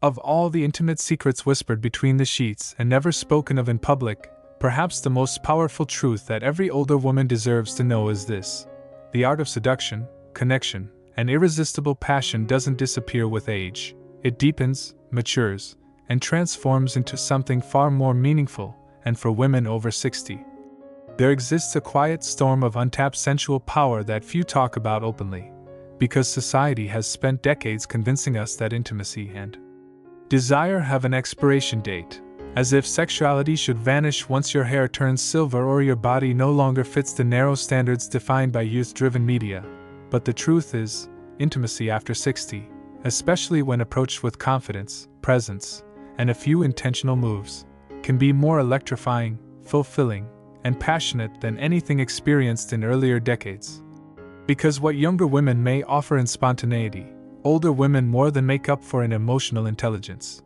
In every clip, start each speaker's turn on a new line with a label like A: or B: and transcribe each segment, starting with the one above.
A: Of all the intimate secrets whispered between the sheets and never spoken of in public, perhaps the most powerful truth that every older woman deserves to know is this: the art of seduction, connection, and irresistible passion doesn't disappear with age. It deepens, matures, and transforms into something far more meaningful, and for women over 60. There exists a quiet storm of untapped sensual power that few talk about openly, because society has spent decades convincing us that intimacy and desire have an expiration date, as if sexuality should vanish once your hair turns silver or your body no longer fits the narrow standards defined by youth-driven media. But the truth is, intimacy after 60, especially when approached with confidence, presence, and a few intentional moves, can be more electrifying, fulfilling, and passionate than anything experienced in earlier decades. Because what younger women may offer in spontaneity, older women more than make up for in emotional intelligence,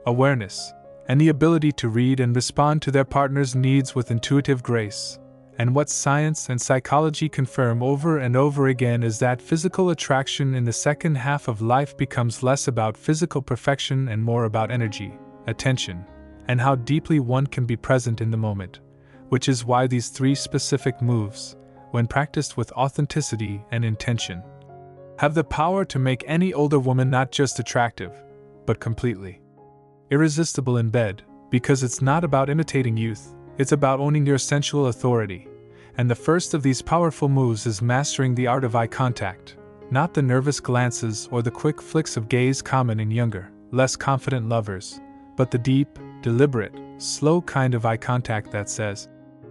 A: awareness, and the ability to read and respond to their partner's needs with intuitive grace. And what science and psychology confirm over and over again is that physical attraction in the second half of life becomes less about physical perfection and more about energy, attention, and how deeply one can be present in the moment, which is why these three specific moves, when practiced with authenticity and intention, have the power to make any older woman not just attractive, but completely irresistible in bed, because it's not about imitating youth, it's about owning your sensual authority. And the first of these powerful moves is mastering the art of eye contact, not the nervous glances or the quick flicks of gaze common in younger, less confident lovers, but the deep, deliberate, slow kind of eye contact that says,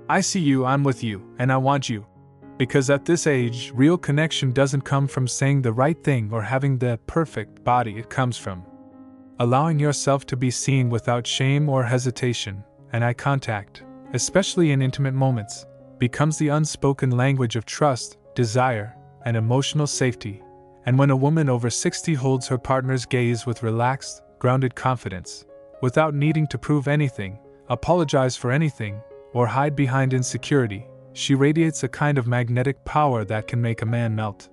A: "I see you, I'm with you, and I want you." Because at this age, real connection doesn't come from saying the right thing or having the perfect body, it comes from allowing yourself to be seen without shame or hesitation. And eye contact, especially in intimate moments, becomes the unspoken language of trust, desire, and emotional safety. And when a woman over 60 holds her partner's gaze with relaxed, grounded confidence, without needing to prove anything, apologize for anything, or hide behind insecurity, she radiates a kind of magnetic power that can make a man melt.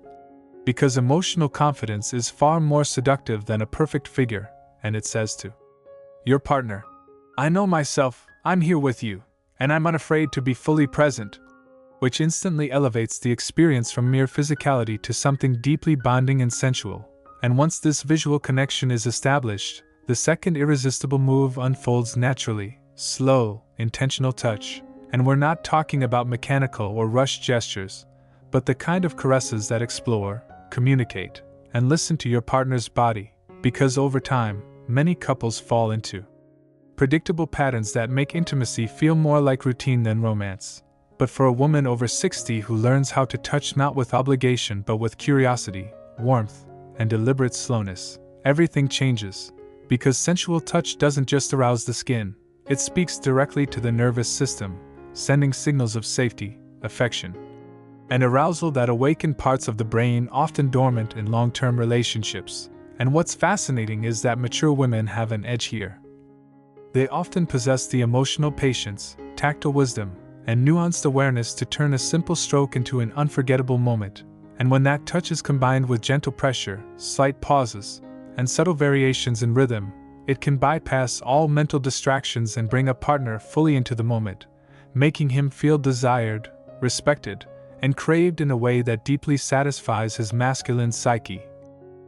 A: Because emotional confidence is far more seductive than a perfect figure, and it says to your partner, "I know myself, I'm here with you, and I'm unafraid to be fully present," which instantly elevates the experience from mere physicality to something deeply bonding and sensual. And once this visual connection is established, the second irresistible move unfolds naturally, slow, intentional touch. And we're not talking about mechanical or rushed gestures, but the kind of caresses that explore, communicate, and listen to your partner's body, because over time, many couples fall into predictable patterns that make intimacy feel more like routine than romance. But for a woman over 60 who learns how to touch not with obligation but with curiosity, warmth, and deliberate slowness, everything changes, because sensual touch doesn't just arouse the skin, it speaks directly to the nervous system, sending signals of safety, affection, and arousal that awaken parts of the brain often dormant in long-term relationships. And what's fascinating is that mature women have an edge here. They often possess the emotional patience, tactile wisdom, and nuanced awareness to turn a simple stroke into an unforgettable moment. And when that touch is combined with gentle pressure, slight pauses, and subtle variations in rhythm, it can bypass all mental distractions and bring a partner fully into the moment, making him feel desired, respected, and craved in a way that deeply satisfies his masculine psyche.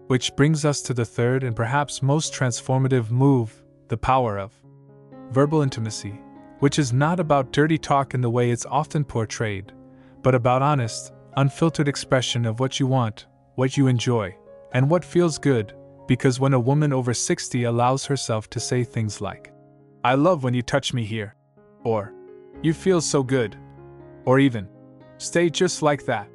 A: Which brings us to the third and perhaps most transformative move, the power of verbal intimacy, which is not about dirty talk in the way it's often portrayed, but about honest, unfiltered expression of what you want, what you enjoy, and what feels good. Because when a woman over 60 allows herself to say things like, "I love when you touch me here," or "You feel so good," or even, "Stay just like that,"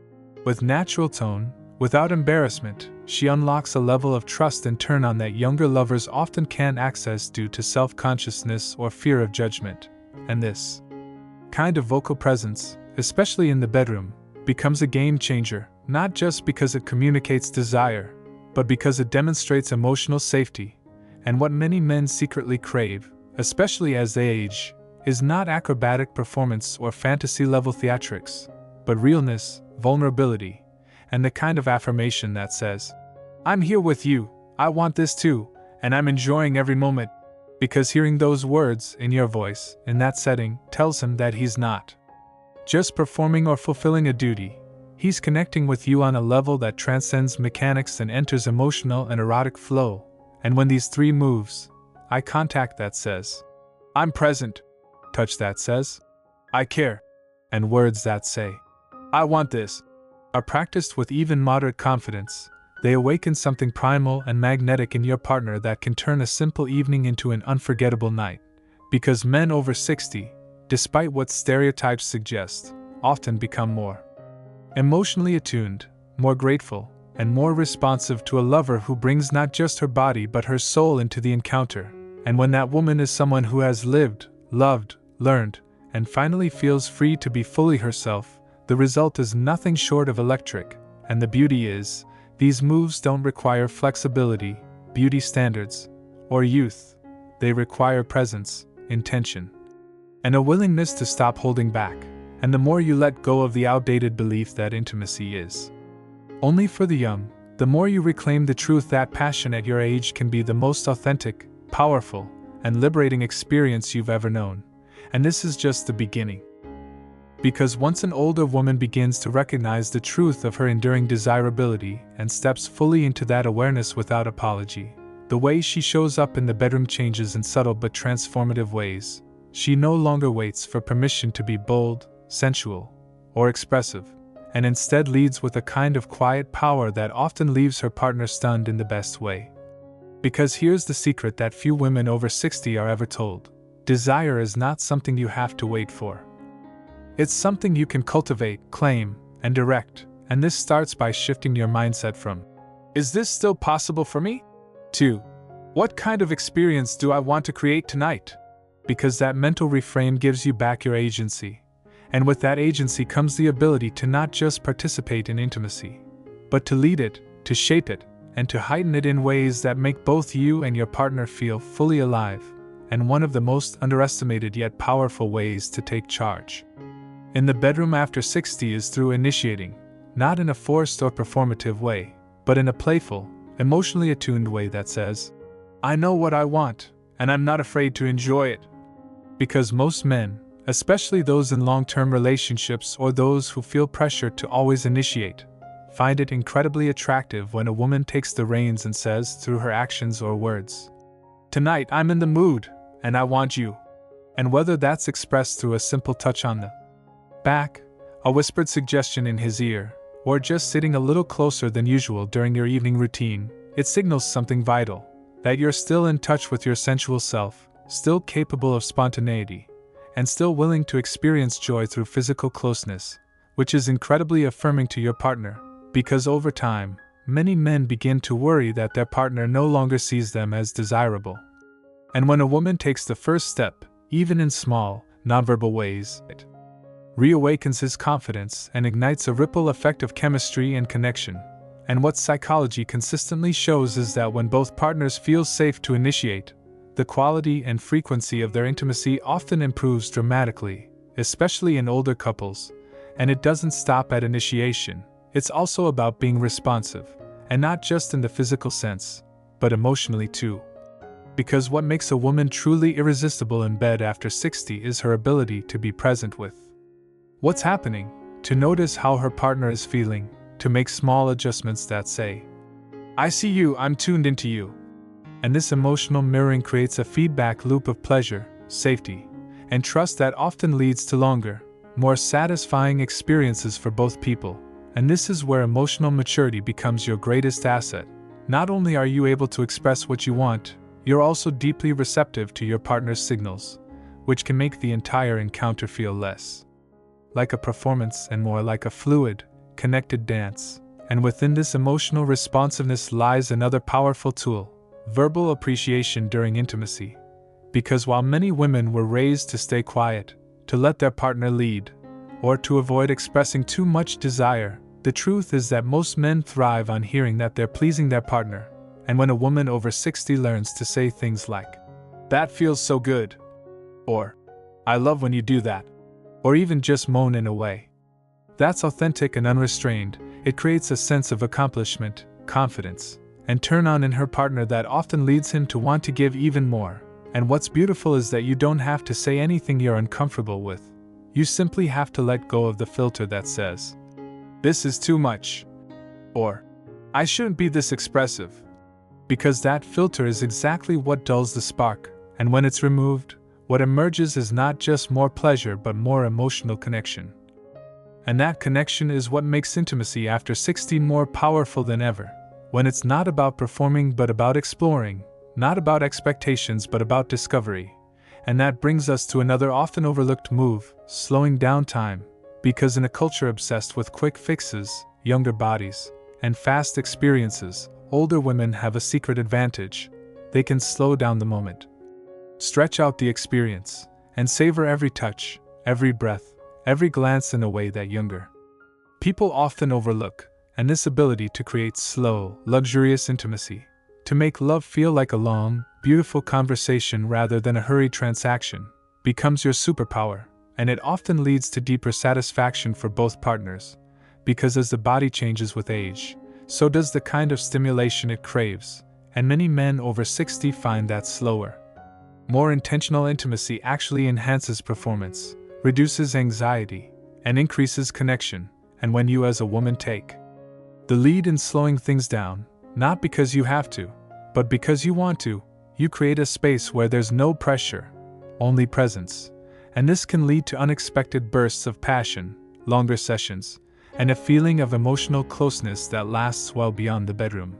A: with natural tone, without embarrassment, she unlocks a level of trust and turn on that younger lovers often can't access due to self-consciousness or fear of judgment. And this kind of vocal presence, especially in the bedroom, becomes a game changer, not just because it communicates desire, but because it demonstrates emotional safety. And what many men secretly crave, especially as they age, is not acrobatic performance or fantasy-level theatrics, but realness, vulnerability, and the kind of affirmation that says, "I'm here with you, I want this too," and I'm enjoying every moment. Because hearing those words in your voice, in that setting, tells him that he's not just performing or fulfilling a duty. He's connecting with you on a level that transcends mechanics and enters emotional and erotic flow. And when these three moves, eye contact that says, I'm present, touch that says, I care, and words that say, I want this, are practiced with even moderate confidence, they awaken something primal and magnetic in your partner that can turn a simple evening into an unforgettable night. Because men over 60, despite what stereotypes suggest, often become more emotionally attuned, more grateful, and more responsive to a lover who brings not just her body but her soul into the encounter. And when that woman is someone who has lived, loved, learned, and finally feels free to be fully herself, the result is nothing short of electric. And the beauty is, these moves don't require flexibility, beauty standards, or youth. They require presence, intention, and a willingness to stop holding back. And the more you let go of the outdated belief that intimacy is only for the young, the more you reclaim the truth that passion at your age can be the most authentic, powerful, and liberating experience you've ever known. And this is just the beginning. Because once an older woman begins to recognize the truth of her enduring desirability and steps fully into that awareness without apology, the way she shows up in the bedroom changes in subtle but transformative ways. She no longer waits for permission to be bold, sensual, or expressive, and instead leads with a kind of quiet power that often leaves her partner stunned in the best way. Because here's the secret that few women over 60 are ever told: desire is not something you have to wait for. It's something you can cultivate, claim, and direct, and this starts by shifting your mindset from, is this still possible for me? To, what kind of experience do I want to create tonight? Because that mental reframe gives you back your agency. And with that agency comes the ability to not just participate in intimacy, but to lead it, to shape it, and to heighten it in ways that make both you and your partner feel fully alive. And one of the most underestimated yet powerful ways to take charge in the bedroom after 60 is through initiating, not in a forced or performative way, but in a playful, emotionally attuned way that says, I know what I want, and I'm not afraid to enjoy it. Because most men, especially those in long-term relationships or those who feel pressure to always initiate, find it incredibly attractive when a woman takes the reins and says through her actions or words, tonight I'm in the mood, and I want you. And whether that's expressed through a simple touch on the back, a whispered suggestion in his ear, or just sitting a little closer than usual during your evening routine, it signals something vital, that you're still in touch with your sensual self, still capable of spontaneity, and still willing to experience joy through physical closeness, which is incredibly affirming to your partner, because over time, many men begin to worry that their partner no longer sees them as desirable. And when a woman takes the first step, even in small, nonverbal ways, it reawakens his confidence and ignites a ripple effect of chemistry and connection. And what psychology consistently shows is that when both partners feel safe to initiate, the quality and frequency of their intimacy often improves dramatically, especially in older couples. And it doesn't stop at initiation, it's also about being responsive, and not just in the physical sense, but emotionally too. Because what makes a woman truly irresistible in bed after 60 is her ability to be present with what's happening, to notice how her partner is feeling, to make small adjustments that say, I see you, I'm tuned into you. And this emotional mirroring creates a feedback loop of pleasure, safety, and trust that often leads to longer, more satisfying experiences for both people. And this is where emotional maturity becomes your greatest asset. Not only are you able to express what you want, you're also deeply receptive to your partner's signals, which can make the entire encounter feel less like a performance and more like a fluid, connected dance. And within this emotional responsiveness lies another powerful tool: verbal appreciation during intimacy. Because while many women were raised to stay quiet, to let their partner lead, or to avoid expressing too much desire, the truth is that most men thrive on hearing that they're pleasing their partner. And when a woman over 60 learns to say things like, that feels so good, or I love when you do that, or even just moan in a way that's authentic and unrestrained, it creates a sense of accomplishment, confidence, and turn on in her partner that often leads him to want to give even more. And what's beautiful is that you don't have to say anything you're uncomfortable with. You simply have to let go of the filter that says, "This is too much," or "I shouldn't be this expressive." Because that filter is exactly what dulls the spark, and when it's removed, what emerges is not just more pleasure but more emotional connection. And that connection is what makes intimacy after 60 more powerful than ever, when it's not about performing but about exploring, not about expectations but about discovery. And that brings us to another often overlooked move, slowing down time, because in a culture obsessed with quick fixes, younger bodies, and fast experiences, older women have a secret advantage. They can slow down the moment, stretch out the experience, and savor every touch, every breath, every glance in a way that younger people often overlook. And this ability to create slow, luxurious intimacy, to make love feel like a long, beautiful conversation rather than a hurried transaction, becomes your superpower, and it often leads to deeper satisfaction for both partners, because as the body changes with age, so does the kind of stimulation it craves, and many men over 60 find that slower, more intentional intimacy actually enhances performance, reduces anxiety, and increases connection. And when you as a woman take the lead in slowing things down, not because you have to, but because you want to, you create a space where there's no pressure, only presence. And this can lead to unexpected bursts of passion, longer sessions, and a feeling of emotional closeness that lasts well beyond the bedroom.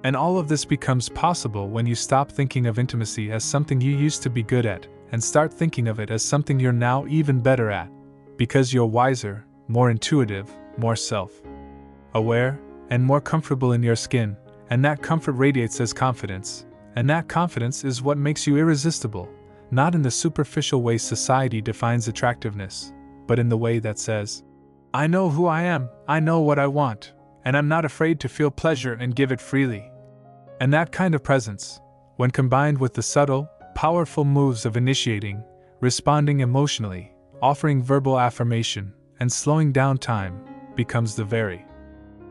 A: And all of this becomes possible when you stop thinking of intimacy as something you used to be good at, and start thinking of it as something you're now even better at, because you're wiser, more intuitive, more self-aware, and more comfortable in your skin, and that comfort radiates as confidence, and that confidence is what makes you irresistible, not in the superficial way society defines attractiveness, but in the way that says, "I know who I am, I know what I want, and I'm not afraid to feel pleasure and give it freely." And that kind of presence, when combined with the subtle, powerful moves of initiating, responding emotionally, offering verbal affirmation, and slowing down time, becomes the very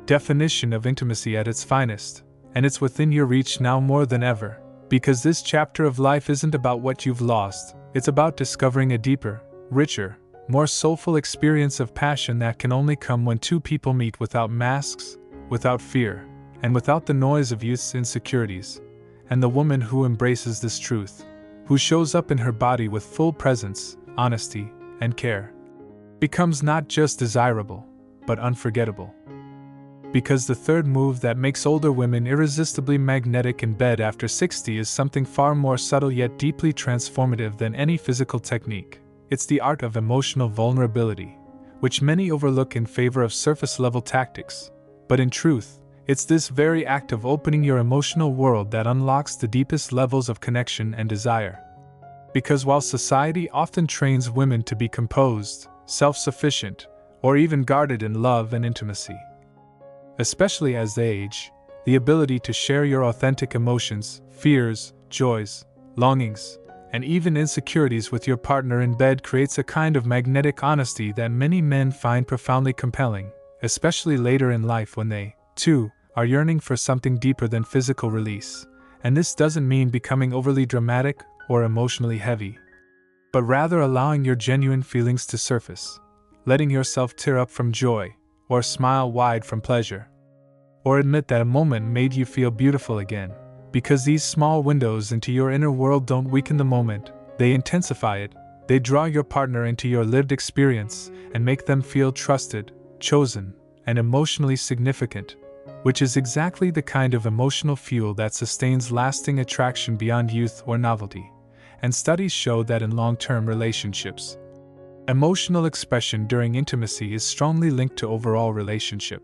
A: definition of intimacy at its finest, and it's within your reach now more than ever, because this chapter of life isn't about what you've lost, it's about discovering a deeper, richer, more soulful experience of passion that can only come when two people meet without masks, without fear, and without the noise of youth's insecurities. And the woman who embraces this truth, who shows up in her body with full presence, honesty, and care, becomes not just desirable, but unforgettable. Because the third move that makes older women irresistibly magnetic in bed after 60 is something far more subtle yet deeply transformative than any physical technique. It's the art of emotional vulnerability, which many overlook in favor of surface-level tactics. But in truth, it's this very act of opening your emotional world that unlocks the deepest levels of connection and desire. Because while society often trains women to be composed, self-sufficient, or even guarded in love and intimacy, especially as they age, the ability to share your authentic emotions, fears, joys, longings, and even insecurities with your partner in bed creates a kind of magnetic honesty that many men find profoundly compelling, especially later in life when they, too, are yearning for something deeper than physical release. And this doesn't mean becoming overly dramatic or emotionally heavy, but rather allowing your genuine feelings to surface, letting yourself tear up from joy, or smile wide from pleasure, or admit that a moment made you feel beautiful again. Because these small windows into your inner world don't weaken the moment, they intensify it. They draw your partner into your lived experience and make them feel trusted, chosen, and emotionally significant, which is exactly the kind of emotional fuel that sustains lasting attraction beyond youth or novelty. And studies show that in long-term relationships, emotional expression during intimacy is strongly linked to overall relationship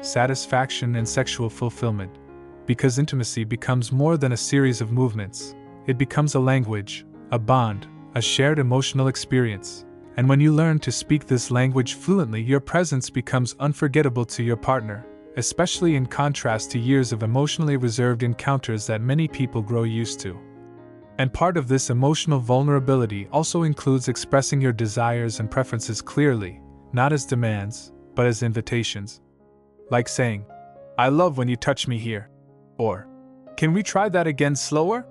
A: satisfaction and sexual fulfillment. Because intimacy becomes more than a series of movements, it becomes a language, a bond, a shared emotional experience. And when you learn to speak this language fluently, your presence becomes unforgettable to your partner, especially in contrast to years of emotionally reserved encounters that many people grow used to. And part of this emotional vulnerability also includes expressing your desires and preferences clearly, not as demands, but as invitations. Like saying, "I love when you touch me here," Or, can we try that again slower?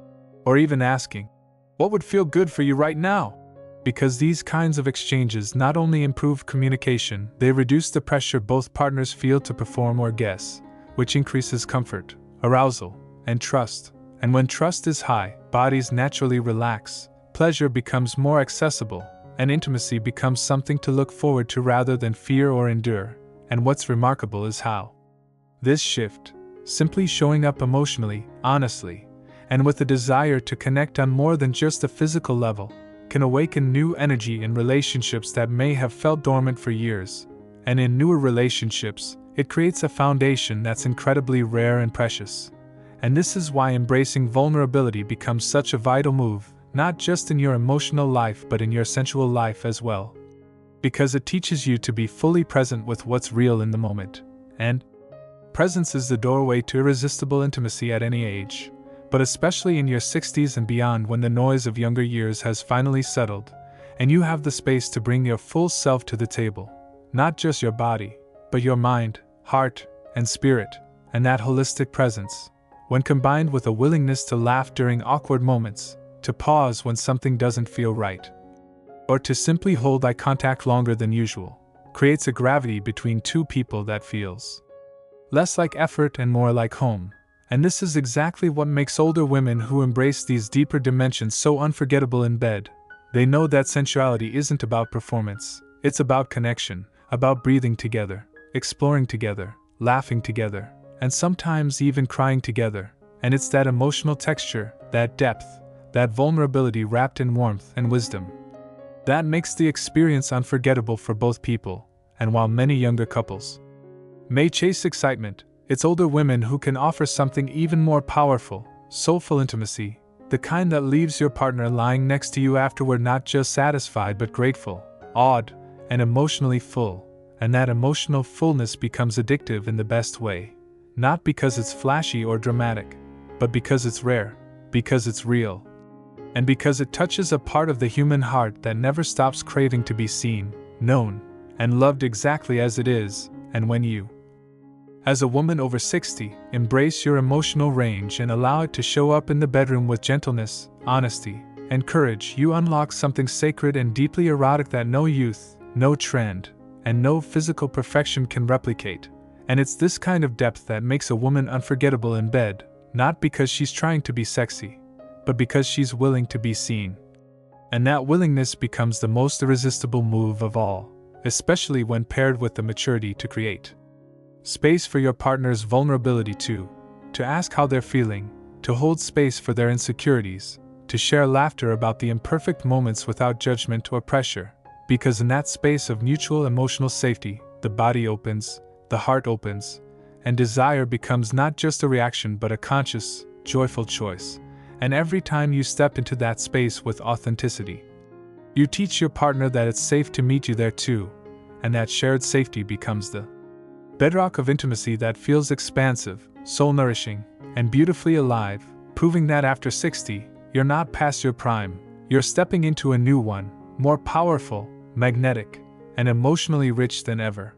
A: Or even asking, what would feel good for you right now? Because these kinds of exchanges not only improve communication, they reduce the pressure both partners feel to perform or guess, which increases comfort, arousal, and trust. And when trust is high, bodies naturally relax, pleasure becomes more accessible, and intimacy becomes something to look forward to rather than fear or endure. And what's remarkable is how this shift, simply showing up emotionally, honestly, and with a desire to connect on more than just a physical level, can awaken new energy in relationships that may have felt dormant for years. And in newer relationships, it creates a foundation that's incredibly rare and precious. And this is why embracing vulnerability becomes such a vital move, not just in your emotional life but in your sensual life as well. Because it teaches you to be fully present with what's real in the moment. And presence is the doorway to irresistible intimacy at any age, but especially in your 60s and beyond, when the noise of younger years has finally settled, and you have the space to bring your full self to the table. Not just your body, but your mind, heart, and spirit. And that holistic presence, when combined with a willingness to laugh during awkward moments, to pause when something doesn't feel right, or to simply hold eye contact longer than usual, creates a gravity between two people that feels less like effort and more like home. And this is exactly what makes older women who embrace these deeper dimensions so unforgettable in bed. They know that sensuality isn't about performance, it's about connection, about breathing together, exploring together, laughing together, and sometimes even crying together. And it's that emotional texture, that depth, that vulnerability wrapped in warmth and wisdom, that makes the experience unforgettable for both people. And while many younger couples may chase excitement, it's older women who can offer something even more powerful, soulful intimacy, the kind that leaves your partner lying next to you afterward not just satisfied but grateful, awed, and emotionally full. And that emotional fullness becomes addictive in the best way, not because it's flashy or dramatic, but because it's rare, because it's real, and because it touches a part of the human heart that never stops craving to be seen, known, and loved exactly as it is. And when you, as a woman over 60, embrace your emotional range and allow it to show up in the bedroom with gentleness, honesty, and courage, you unlock something sacred and deeply erotic that no youth, no trend, and no physical perfection can replicate. And it's this kind of depth that makes a woman unforgettable in bed, not because she's trying to be sexy, but because she's willing to be seen. And that willingness becomes the most irresistible move of all, especially when paired with the maturity to create space for your partner's vulnerability to ask how they're feeling, to hold space for their insecurities, to share laughter about the imperfect moments without judgment or pressure. Because in that space of mutual emotional safety, the body opens, the heart opens, and desire becomes not just a reaction but a conscious, joyful choice. And every time you step into that space with authenticity, you teach your partner that it's safe to meet you there too, and that shared safety becomes the bedrock of intimacy that feels expansive, soul-nourishing, and beautifully alive, proving that after 60, you're not past your prime, you're stepping into a new one, more powerful, magnetic, and emotionally rich than ever.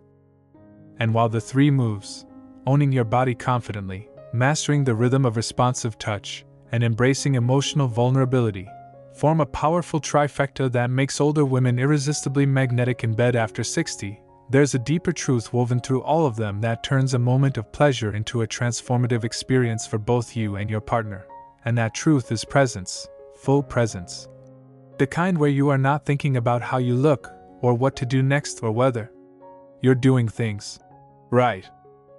A: And while the three moves, owning your body confidently, mastering the rhythm of responsive touch, and embracing emotional vulnerability, form a powerful trifecta that makes older women irresistibly magnetic in bed after 60, there's a deeper truth woven through all of them that turns a moment of pleasure into a transformative experience for both you and your partner. And that truth is presence, full presence. The kind where you are not thinking about how you look, or what to do next, or whether you're doing things right,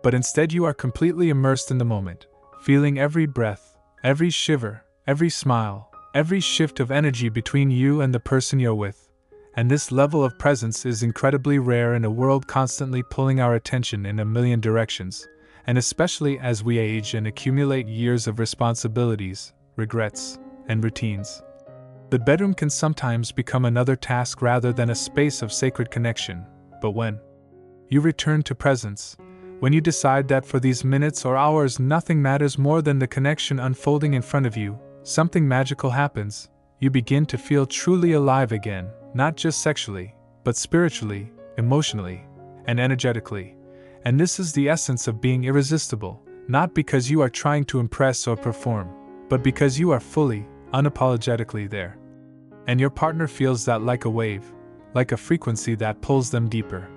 A: but instead you are completely immersed in the moment, feeling every breath, every shiver, every smile, every shift of energy between you and the person you're with. And this level of presence is incredibly rare in a world constantly pulling our attention in a million directions, and especially as we age and accumulate years of responsibilities, regrets, and routines. The bedroom can sometimes become another task rather than a space of sacred connection, but when you return to presence, when you decide that for these minutes or hours nothing matters more than the connection unfolding in front of you, something magical happens. You begin to feel truly alive again, not just sexually, but spiritually, emotionally, and energetically. And this is the essence of being irresistible, not because you are trying to impress or perform, but because you are fully, unapologetically there. And your partner feels that like a wave, like a frequency that pulls them deeper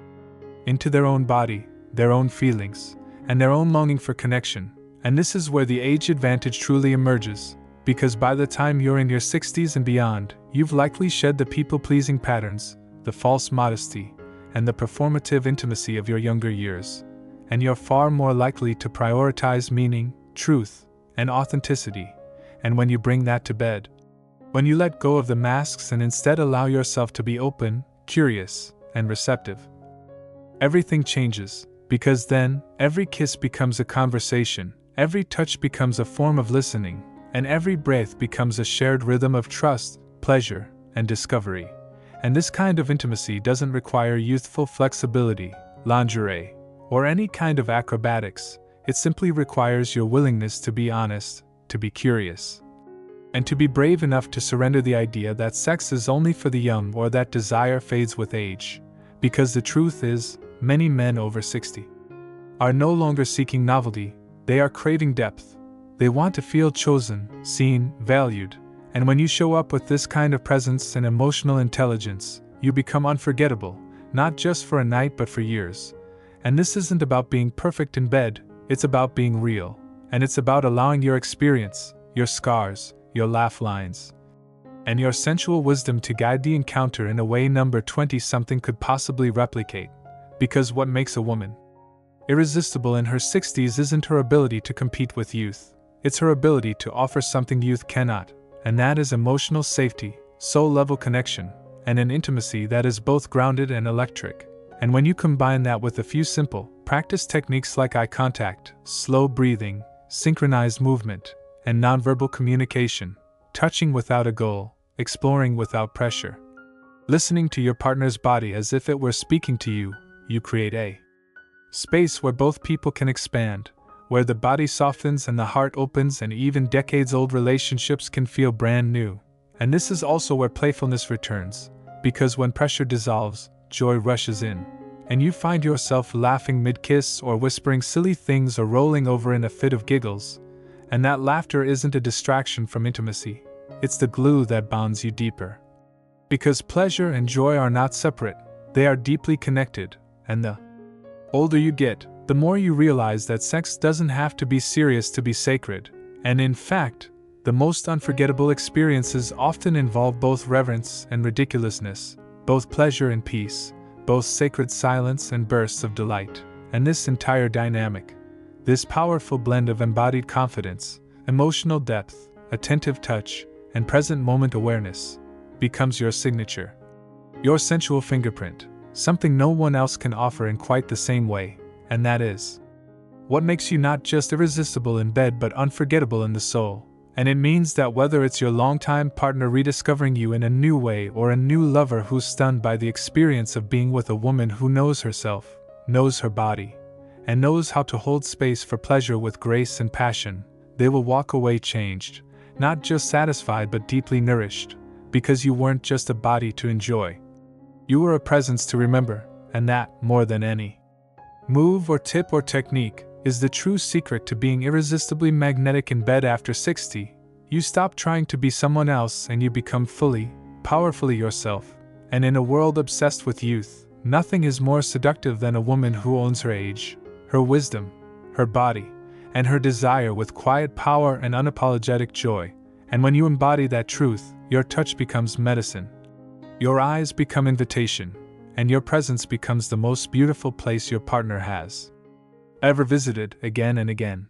A: into their own body, their own feelings, and their own longing for connection. And this is where the age advantage truly emerges, because by the time you're in your 60s and beyond, you've likely shed the people-pleasing patterns, the false modesty, and the performative intimacy of your younger years. And you're far more likely to prioritize meaning, truth, and authenticity. And when you bring that to bed, when you let go of the masks and instead allow yourself to be open, curious, and receptive, everything changes, because then, every kiss becomes a conversation, every touch becomes a form of listening, and every breath becomes a shared rhythm of trust, pleasure, and discovery. And this kind of intimacy doesn't require youthful flexibility, lingerie, or any kind of acrobatics. It simply requires your willingness to be honest, to be curious, and to be brave enough to surrender the idea that sex is only for the young or that desire fades with age. Because the truth is, many men over 60 are no longer seeking novelty, they are craving depth. They want to feel chosen, seen, valued, and when you show up with this kind of presence and emotional intelligence, you become unforgettable, not just for a night but for years. And this isn't about being perfect in bed, it's about being real, and it's about allowing your experience, your scars, your laugh lines, and your sensual wisdom to guide the encounter in a way number 20-something could possibly replicate. Because what makes a woman irresistible in her 60s isn't her ability to compete with youth, it's her ability to offer something youth cannot, and that is emotional safety, soul-level connection, and an intimacy that is both grounded and electric. And when you combine that with a few simple, practice techniques like eye contact, slow breathing, synchronized movement, and nonverbal communication, touching without a goal, exploring without pressure, listening to your partner's body as if it were speaking to you, you create a space where both people can expand, where the body softens and the heart opens, and even decades-old relationships can feel brand new. And this is also where playfulness returns, because when pressure dissolves, joy rushes in, and you find yourself laughing mid-kiss or whispering silly things or rolling over in a fit of giggles. And that laughter isn't a distraction from intimacy, it's the glue that bonds you deeper. Because pleasure and joy are not separate, they are deeply connected, and the older you get, the more you realize that sex doesn't have to be serious to be sacred, and in fact, the most unforgettable experiences often involve both reverence and ridiculousness, both pleasure and peace, both sacred silence and bursts of delight. And this entire dynamic, this powerful blend of embodied confidence, emotional depth, attentive touch, and present moment awareness, becomes your signature, your sensual fingerprint, something no one else can offer in quite the same way, and that is what makes you not just irresistible in bed but unforgettable in the soul. And it means that whether it's your longtime partner rediscovering you in a new way or a new lover who's stunned by the experience of being with a woman who knows herself, knows her body, and knows how to hold space for pleasure with grace and passion, they will walk away changed, not just satisfied but deeply nourished, because you weren't just a body to enjoy. You were a presence to remember, and that, more than any move or tip or technique, is the true secret to being irresistibly magnetic in bed after 60. You stop trying to be someone else and you become fully, powerfully yourself. And in a world obsessed with youth, nothing is more seductive than a woman who owns her age, her wisdom, her body, and her desire with quiet power and unapologetic joy. And when you embody that truth, your touch becomes medicine. Your eyes become invitation, and your presence becomes the most beautiful place your partner has ever visited again and again.